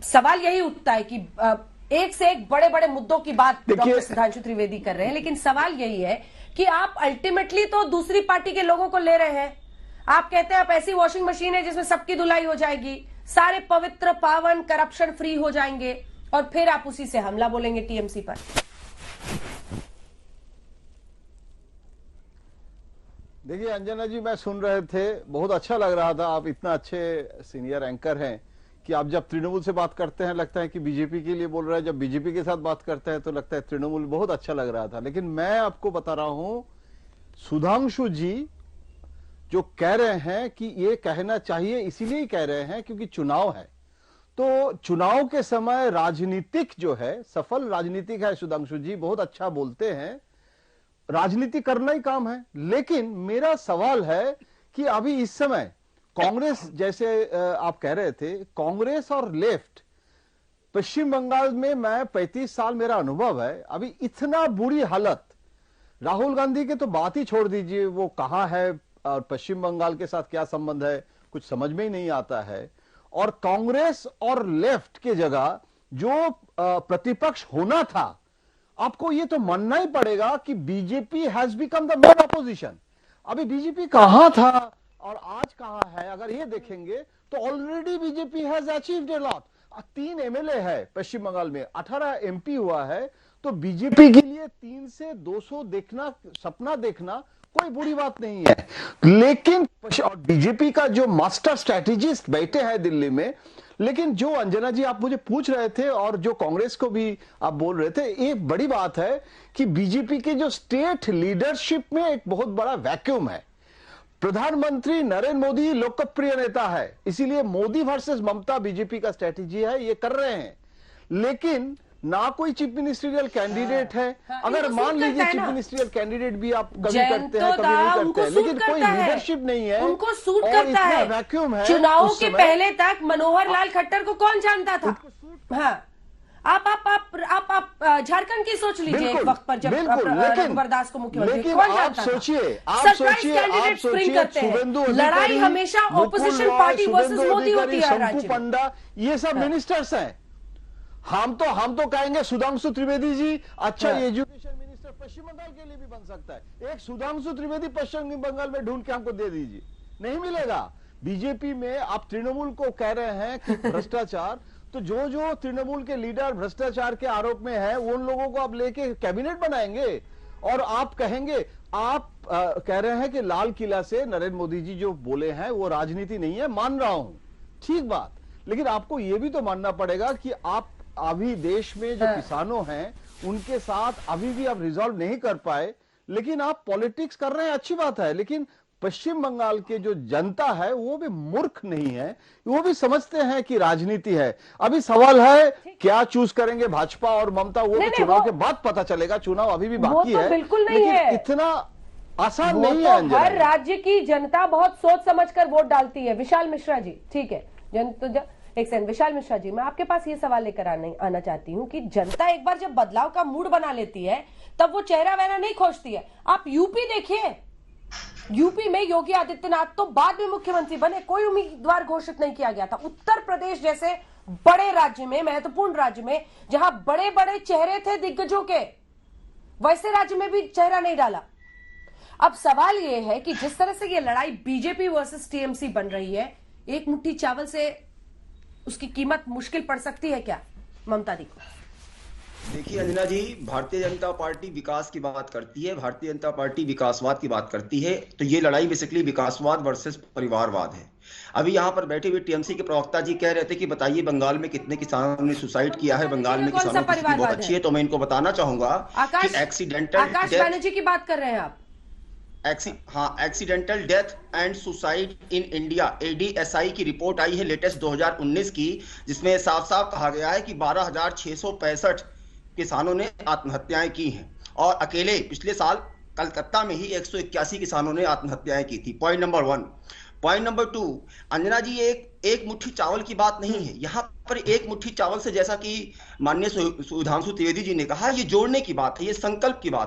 सवाल यही उठता है कि एक से एक बड़े बड़े मुद्दों की बात डॉक्टर सुधांशु त्रिवेदी कर रहे हैं, लेकिन सवाल यही है कि आप अल्टीमेटली तो दूसरी पार्टी के लोगों को ले रहे हैं। आप कहते हैं आप ऐसी वॉशिंग मशीन है जिसमें सबकी धुलाई हो जाएगी, सारे पवित्र पावन करप्शन फ्री हो जाएंगे, और फिर आप उसी से हमला बोलेंगे टीएमसी पर। देखिए अंजना जी, मैं सुन रहे थे, बहुत अच्छा लग रहा था। आप इतना अच्छे सीनियर एंकर हैं कि आप जब तृणमूल से बात करते हैं लगता है कि बीजेपी के लिए बोल रहे हैं, जब बीजेपी के साथ बात करते हैं तो लगता है तृणमूल। बहुत अच्छा लग रहा था। लेकिन मैं आपको बता रहा हूं, सुधांशु जी जो कह रहे हैं कि ये कहना चाहिए, इसीलिए ही कह रहे हैं क्योंकि चुनाव है। तो चुनाव के समय राजनीतिक जो है, सफल राजनीतिक है सुधांशु जी, बहुत अच्छा बोलते हैं, राजनीति करना ही काम है। लेकिन मेरा सवाल है कि अभी इस समय कांग्रेस, जैसे आप कह रहे थे, कांग्रेस और लेफ्ट पश्चिम बंगाल में, मैं 35 साल मेरा अनुभव है, अभी इतना बुरी हालत, राहुल गांधी के तो बात ही छोड़ दीजिए, वो कहां है और पश्चिम बंगाल के साथ क्या संबंध है, कुछ समझ में ही नहीं आता है। और कांग्रेस और लेफ्ट के जगह जो प्रतिपक्ष होना था, आपको ये तो मानना ही पड़ेगा कि BJP has become the main opposition. अभी बीजेपी कहां था और आज कहां है, अगर ये देखेंगे तो already BJP has achieved a lot. 3 MLA है पश्चिम बंगाल में, 18 एमपी हुआ है। तो बीजेपी के लिए 3 से 200 देखना, सपना देखना कोई बुरी बात नहीं है। लेकिन बीजेपी का जो मास्टर स्ट्रेटेजिस्ट बैठे हैं दिल्ली में, लेकिन जो अंजना जी आप मुझे पूछ रहे थे और जो कांग्रेस को भी आप बोल रहे थे, एक बड़ी बात है कि बीजेपी के जो स्टेट लीडरशिप में एक बहुत बड़ा वैक्यूम है। प्रधानमंत्री नरेंद्र मोदी लोकप्रिय नेता है, इसीलिए मोदी वर्सेस ममता बीजेपी का स्ट्रेटेजी है, ये कर रहे हैं। लेकिन ना कोई चीफ मिनिस्ट्रियल कैंडिडेट है। अगर मान लीजिए चीफ मिनिस्ट्रियल कैंडिडेट भी आप कभी करते हैं कभी नहीं करते हैं, लेकिन कोई लीडरशिप नहीं है, उनको सूट करता है, वैक्यूम है। चुनावों के पहले तक मनोहर लाल खट्टर को कौन जानता था? हाँ, आप झारखंड की सोच लीजिए, एक वक्त पर जब रघुवर दास को मुख्यमंत्री कौन जानता था? कैंडिडेट स्प्रिंग करते हैं, लड़ाई हमेशा ऑपोजिशन पार्टी वर्सेस मोदी होती है राज्य में। ये सब मिनिस्टर्स हैं। हम तो कहेंगे सुधांशु त्रिवेदी जी अच्छा एजुकेशन मिनिस्टर पश्चिम बंगाल के लिए भी बन सकता है। एक सुधांशु त्रिवेदी पश्चिम बंगाल में ढूंढ के हमको दे दीजिए, नहीं मिलेगा। बीजेपी में आप तृणमूल को कह रहे हैं कि भ्रष्टाचार, तो जो तृणमूल के लीडर भ्रष्टाचार के आरोप में है, उन लोगों को आप लेके कैबिनेट बनाएंगे और आप कहेंगे, आप कह रहे हैं कि लाल किला से नरेंद्र मोदी जी जो बोले हैं वो राजनीति नहीं है, मान रहा हूं, ठीक बात। लेकिन आपको यह भी तो मानना पड़ेगा कि आप अभी देश में जो किसानों हैं उनके साथ अभी भी आप रिजॉल्व नहीं कर पाए, लेकिन आप पॉलिटिक्स कर रहे हैं, अच्छी बात है। लेकिन पश्चिम बंगाल के जो जनता है वो भी मूर्ख नहीं है, वो भी समझते हैं कि राजनीति है। अभी सवाल है क्या चूज करेंगे भाजपा और ममता, वो तो चुनाव के बाद पता चलेगा, चुनाव अभी भी बाकी है। बिल्कुल नहीं है, इतना आसान नहीं है। हर राज्य की जनता बहुत सोच समझकर वोट डालती है। विशाल मिश्रा जी, ठीक है, एक सेकंड विशाल मिश्रा जी, मैं आपके पास ये सवाल लेकर आना चाहती हूँ कि जनता एक बार जब बदलाव का मूड बना लेती है तब वो चेहरा वहरा नहीं खोजती है। आप यूपी देखिए, यूपी में योगी आदित्यनाथ तो बाद में मुख्यमंत्री बने, कोई उम्मीदवार घोषित नहीं किया गया था। उत्तर प्रदेश जैसे बड़े राज्य में, महत्वपूर्ण राज्य में, जहां बड़े बड़े चेहरे थे दिग्गजों के, वैसे राज्य में भी चेहरा नहीं डाला। अब सवाल यह है कि जिस तरह से ये लड़ाई बीजेपी वर्सेस टीएमसी बन रही है, एक मुट्ठी चावल से उसकी कीमत मुश्किल पड़ सकती है क्या? ममता दी को देखिए अंजना जी, भारतीय जनता पार्टी विकास की बात करती है, भारतीय जनता पार्टी विकासवाद की बात करती है, तो ये लड़ाई बेसिकली विकासवाद वर्सेस परिवारवाद है। अभी यहाँ पर बैठे हुए टीएमसी के प्रवक्ता जी कह रहे थे कि बताइए बंगाल में कितने किसानों ने सुसाइड किया है, बंगाल में किसानों की स्थिति बहुत अच्छी है। तो मैं इनको बताना चाहूंगा कि एक्सीडेंटल आकाश बैनर्जी की बात कर रहे हैं आप। Accidental death and suicide in India, ADSI की रिपोर्ट आई है लेटेस्ट 2019 की, जिसमें साफ साफ कहा गया है कि 12,665 किसानों ने आत्महत्याएं की हैं और अकेले पिछले साल कलकत्ता में ही 181 किसानों ने आत्महत्याएं की थी। Point number 1। Point number 2, Anjana ji, एक मुट्ठी चावल की बात नहीं है यहाँ पर। एक मुट्ठी चावल से, जैसा कि माननीय सुधांशु त्रिवेदी जी ने कहा, ये जोड़ने की बात है, ये संकल्प की बात है।